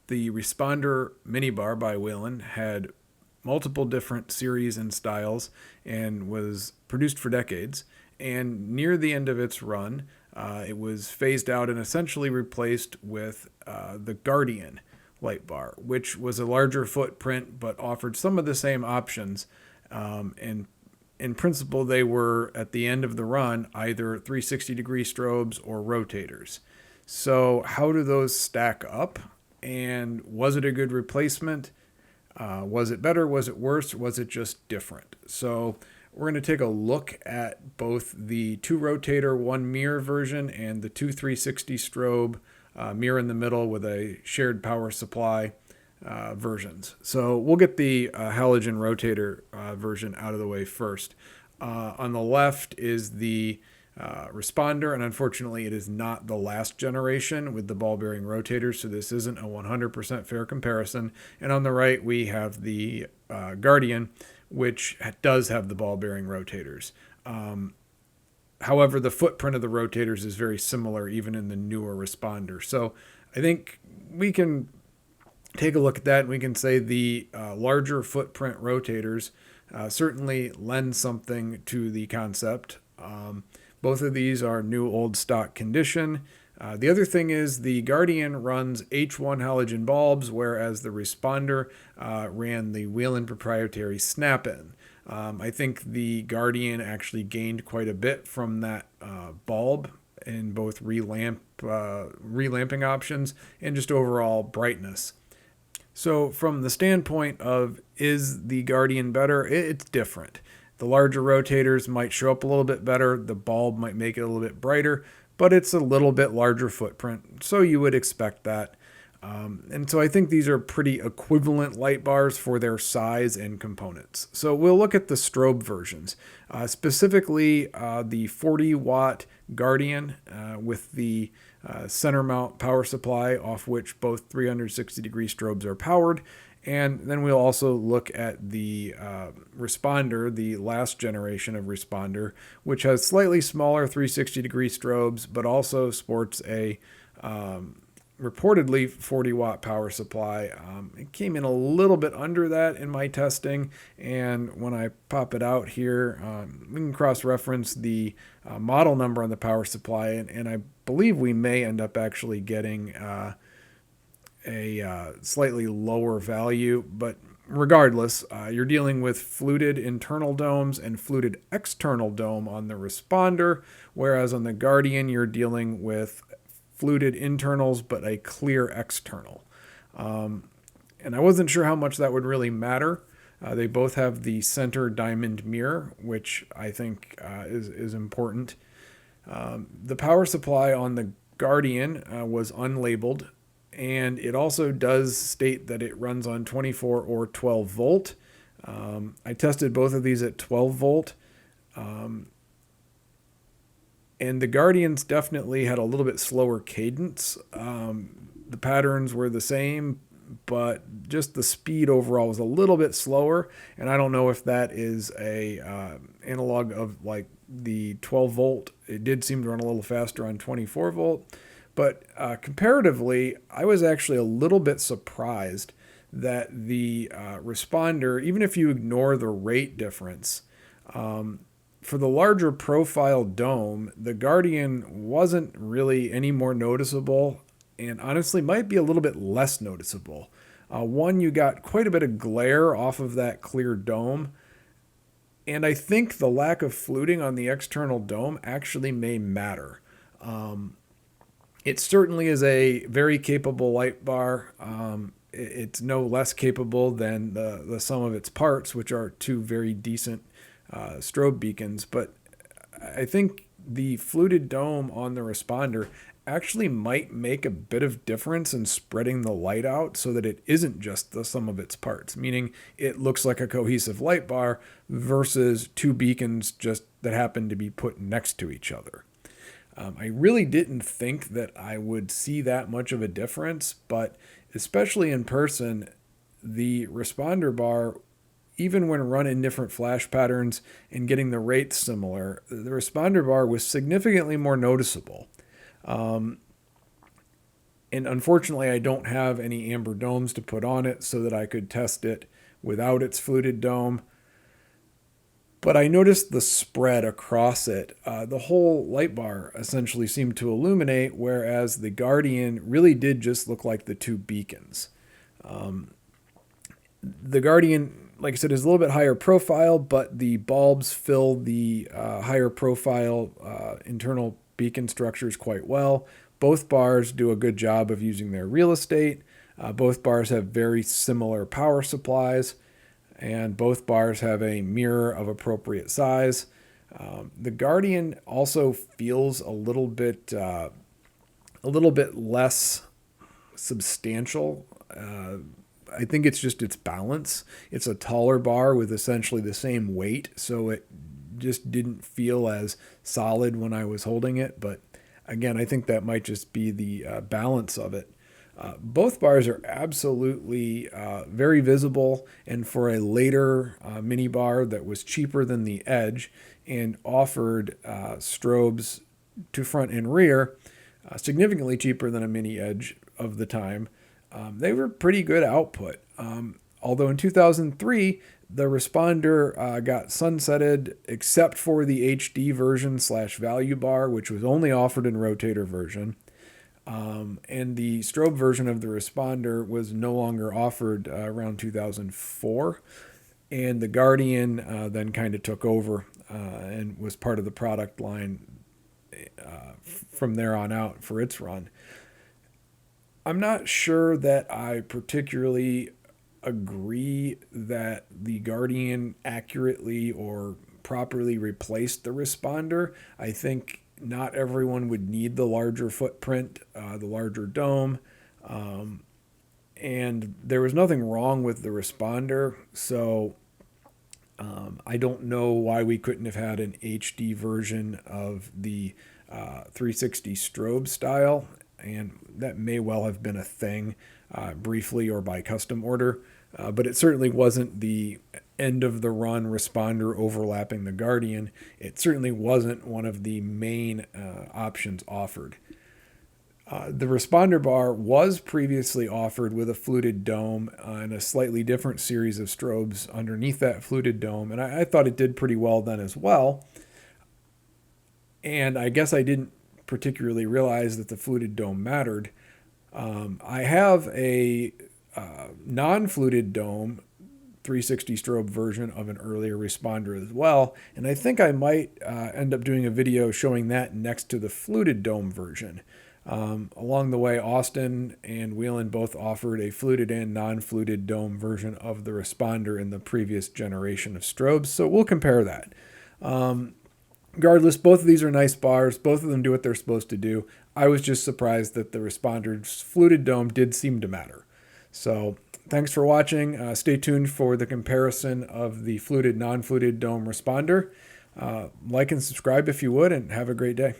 The Responder Mini Bar by Whelen had multiple different series and styles and was produced for decades. And near the end of its run, it was phased out and essentially replaced with the Guardian light bar, which was a larger footprint but offered some of the same options. And in principle, they were at the end of the run either 360-degree strobes or rotators. So, how do those stack up? And was it a good replacement? Was it better? Was it worse? Was it just different? So, we're going to take a look at both the 2 rotator, 1 mirror version and the 2 360 strobe mirror in the middle with a shared power supply versions. So we'll get the halogen rotator version out of the way first. On the left is the responder, and unfortunately it is not the last generation with the ball bearing rotators, so this isn't a 100% fair comparison. And on the right we have the Guardian, which does have the ball bearing rotators. However, the footprint of the rotators is very similar even in the newer responder. So I think we can take a look at that and we can say the larger footprint rotators certainly lend something to the concept. Both of these are new old stock condition. The other thing is the Guardian runs H1 halogen bulbs, whereas the Responder ran the Whelen proprietary snap-in. I think the Guardian actually gained quite a bit from that bulb in both relamping options and just overall brightness. So from the standpoint of is the Guardian better, it's different. The larger rotators might show up a little bit better, the bulb might make it a little bit brighter, but it's a little bit larger footprint, so you would expect that. And so I think these are pretty equivalent light bars for their size and components. So we'll look at the strobe versions, specifically the 40 watt Guardian with the center mount power supply off which both 360-degree strobes are powered. And then we'll also look at the Responder, the last generation of Responder, which has slightly smaller 360-degree strobes, but also sports a reportedly 40 watt power supply. It came in a little bit under that in my testing, and when I pop it out here, we can cross-reference the model number on the power supply, and I believe we may end up actually getting a slightly lower value, but regardless, you're dealing with fluted internal domes and fluted external dome on the Responder, whereas on the Guardian you're dealing with fluted internals but a clear external. And I wasn't sure how much that would really matter. They both have the center diamond mirror, which I think is important. The power supply on the Guardian was unlabeled, and it also does state that it runs on 24 or 12 volt. I tested both of these at 12 volt. And the Guardians definitely had a little bit slower cadence. The patterns were the same, but just the speed overall was a little bit slower. And I don't know if that is a analog of like the 12 volt. It did seem to run a little faster on 24 volt. But comparatively, I was actually a little bit surprised that the Responder, even if you ignore the rate difference, for the larger profile dome, the Guardian wasn't really any more noticeable and honestly might be a little bit less noticeable. One, you got quite a bit of glare off of that clear dome, and I think the lack of fluting on the external dome actually may matter. It certainly is a very capable light bar. It's no less capable than the sum of its parts, which are 2 very decent strobe beacons, but I think the fluted dome on the Responder actually might make a bit of difference in spreading the light out so that it isn't just the sum of its parts, meaning it looks like a cohesive light bar versus 2 beacons just that happen to be put next to each other. I really didn't think that I would see that much of a difference, but especially in person, the Responder bar, even when run in different flash patterns and getting the rates similar, the Responder bar was significantly more noticeable. And unfortunately, I don't have any amber domes to put on it so that I could test it without its fluted dome. But I noticed the spread across it. The whole light bar essentially seemed to illuminate, whereas the Guardian really did just look like the two beacons. The Guardian, like I said, is a little bit higher profile, but the bulbs fill the higher profile internal beacon structures quite well. Both bars do a good job of using their real estate. Both bars have very similar power supplies, and both bars have a mirror of appropriate size. The Guardian also feels a little bit less substantial. I think it's just its balance. It's a taller bar with essentially the same weight, so it just didn't feel as solid when I was holding it. But again, I think that might just be the balance of it. Both bars are absolutely very visible, and for a later mini bar that was cheaper than the Edge and offered strobes to front and rear, significantly cheaper than a mini Edge of the time, they were pretty good output. Although in 2003, the Responder got sunsetted except for the HD version / value bar, which was only offered in Rotator version. And the Strobe version of the Responder was no longer offered around 2004. And the Guardian then kind of took over and was part of the product line from there on out for its run. I'm not sure that I particularly agree that the Guardian accurately or properly replaced the Responder. I think not everyone would need the larger footprint, the larger dome. And there was nothing wrong with the Responder, so I don't know why we couldn't have had an HD version of the 360 strobe style, and that may well have been a thing briefly or by custom order, but it certainly wasn't the end of the run Responder overlapping the Guardian. It certainly wasn't one of the main options offered. The Responder bar was previously offered with a fluted dome and a slightly different series of strobes underneath that fluted dome, and I thought it did pretty well then as well. And I guess I didn't particularly realize that the fluted dome mattered. I have a non-fluted dome 360 strobe version of an earlier Responder as well, and I think I might end up doing a video showing that next to the fluted dome version. Along the way, Austin and Whelen both offered a fluted and non-fluted dome version of the Responder in the previous generation of strobes, so we'll compare that. Regardless, both of these are nice bars. Both of them do what they're supposed to do. I was just surprised that the Responder's fluted dome did seem to matter. So thanks for watching. Stay tuned for the comparison of the fluted, non-fluted dome Responder. Like and subscribe if you would, and have a great day.